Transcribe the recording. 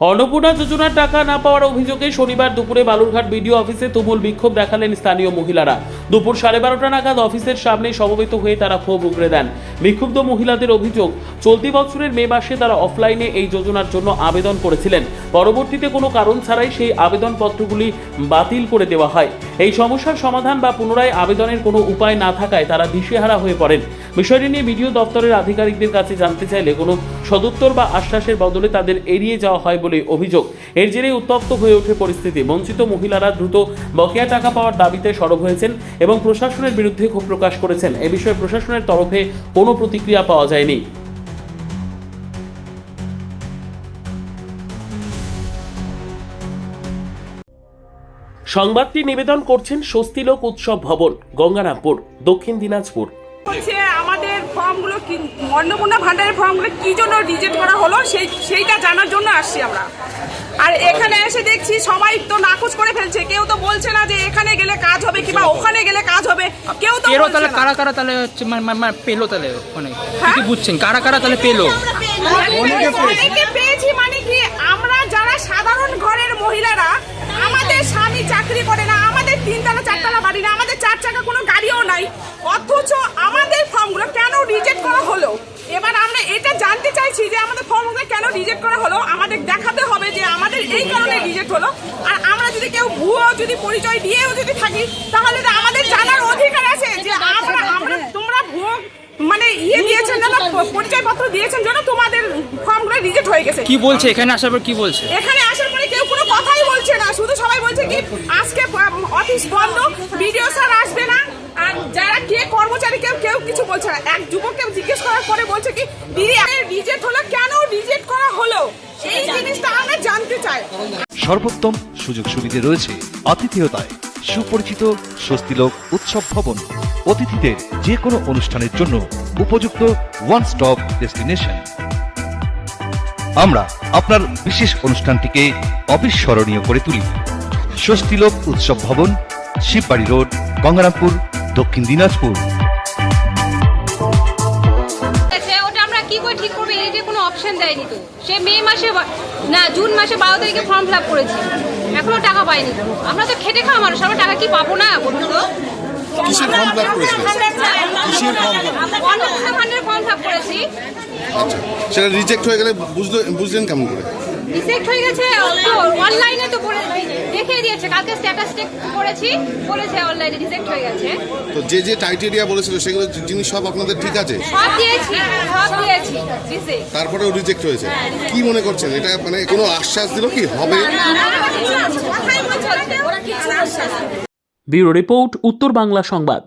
অন্নপূর্ণা যোজনার টাকা না পাওয়ার অভিযোগে শনিবার দুপুরে বালুরঘাট বিডিও অফিসে তুমুল বিক্ষোভ দেখালেন স্থানীয় মহিলারা। দুপুর 12:30টা নাগাদ অফিসের সামনে সমবেত হয়ে তারা ক্ষোভ উগরে দেন। বিক্ষুব্ধ মহিলাদের অভিযোগ, চলতি বছরের মে মাসে তারা অফলাইনে এই যোজনার জন্য আবেদন করেছিলেন। পরবর্তীতে কোনো কারণ ছাড়াই সেই আবেদনপত্রগুলি বাতিল করে দেওয়া হয়। এই সমস্যার সমাধান বা পুনরায় আবেদনের কোনো উপায় না থাকায় তারা দিশেহারা হয়ে পড়েন। বিষয়টি নিয়ে বিডিও দপ্তরের আধিকারিকদের কাছে জানতে চাইলে কোনো সদুত্তর বা আশ্বাসের বদলে তাদের এড়িয়ে যাওয়া হয় বলে অভিযোগ। এর জেরে উত্তপ্ত হয়ে ওঠে পরিস্থিতি। বঞ্চিত মহিলারা দ্রুত বকেয়া টাকা পাওয়ার দাবিতে সরব হয়েছেন এবং প্রশাসনের বিরুদ্ধে ক্ষোভ প্রকাশ করেছেন। এ বিষয়ে প্রশাসনের তরফে কোনো প্রতিক্রিয়া পাওয়া যায়নি। সংবাদটি নিবেদন করছেন স্বস্তিলোক উৎসব ভবন, গঙ্গারামপুর, দক্ষিণ দিনাজপুর। আমাদের ফর্মগুলো অন্নপূর্ণা ভান্ডারের ফর্মগুলো কি জন্য রিজেক্ট করা হলো সেইটা জানার জন্য আসছি আমরা। আর এখানে এসে দেখছি সবাই তো নাকচ করে ফেলছে, কেউ তো বলছে না যে এখানে গেলে কাজ হবে কিংবা ওখানে গেলে কাজ হবে, কেউ তো বলছে না। কারা কারা তাহলে হচ্ছে মানে পেলো তাহলে অনেক কি বুঝছেন কারা কারা তাহলে পেলো? অনেকে পেয়েছি মানে কি, আমরা যারা সাধারণ ঘরের মহিলারা, আমাদের স্বামী চাকরি করে না, আমাদের 3তলা 4তলা বাড়ি না, আমাদের 4 চাকা কোনো গাড়িও নাই, অথচ আমাদের ফর্মগুলো কেন রিজেক্ট করা হলো? এবার আমরা এটা জানতে চাইছি যে আমাদের ফর্মগুলো কেন রিজেক্ট করা হলো, আমাদের দেখাতে হবে যে আমাদের এই কারণে রিজেক্ট হলো। আর আমরা যদি কেউ ভুয়ো যদি পরিচয় দিয়েও যদি থাকি, তাহলে তো আমাদের জানার অধিকার আছে যে আমরা তোমরা ভুয়ো মানে দিয়েছেন না, পরিচয়পত্র দিয়েছেন জন্য তোমাদের ফর্মগুলো রিজেক্ট হয়ে গেছে। কি বলছে এখানে আসার পর? কি বলছে এখানে আসার পরে? কেউ কোনো কথাই বলছে না, শুধু সবাই বলছে কি আজকে অফিস বন্ধ, বিডিও স্যার আসবে না। আর যারা কে কর্মচারী কেউ কিছু বলছে না। এক যুবককে জিজ্ঞেস করার পরে বলছে কি দিদি রিজেক্ট হলো, কেন রিজেক্ট করা হলো সেই জিনিসটা আমরা জানতে চাই। সর্বোত্তম সুযোগ সুবিধা রয়েছে আতিথেয়তায়। সুপরিচিত স্বস্তিলোক উৎসব ভবন অতিথিদের যে কোনো অনুষ্ঠানের জন্য উপযুক্ত ওয়ান স্টপ ডেস্টিনেশন। আমরা আপনার বিশেষ অনুষ্ঠানটিকে অবিস্মরণীয় করে তুলি। স্বস্তিলোক উৎসব ভবন, শিববাড়ি রোড, গঙ্গারামপুর, দক্ষিণ দিনাজপুর। ওটা আমরা কি করে ঠিক করবো? এই যে কোনো অপশন দেয়নি তো। সে মে মাসে না জুন মাসে 12 তারিখে ফর্ম ফিল আপ করেছি, এখনো টাকা পাইনি। আমরা তো খেটে খাওয়া মানুষ, আমরা টাকা কি পাবো না? বলুন তো। কিসের ফর্ম ফিল আপ করেছিলেন? কিসের ফর্ম? অন্নপূর্ণা ভান্ডারের ফর্ম ফিল আপ করেছি। আচ্ছা, সেটা রিজেক্ট হয়ে গেলে বুঝলেন কেমন করে? রিজেক্ট হয়ে গেছে অনলাইনে তো দেখিয়ে দিয়েছে, কালকে স্ট্যাটাস চেক করেছি, বলেছে অনলাইনে রিজেক্ট হয়ে গেছে। তো যে ক্রাইটেরিয়া বলেছিল সেগুলো জিনিস সব আপনাদের ঠিক আছে? সব দিয়েছি রিজেক্ট। তারপরেও রিজেক্ট হয়েছে। কি মনে করছেন এটা মানে কোনো আশ্বাস দিল কি হবে? ব্যুরো রিপোর্ট, উত্তর বাংলা সংবাদ।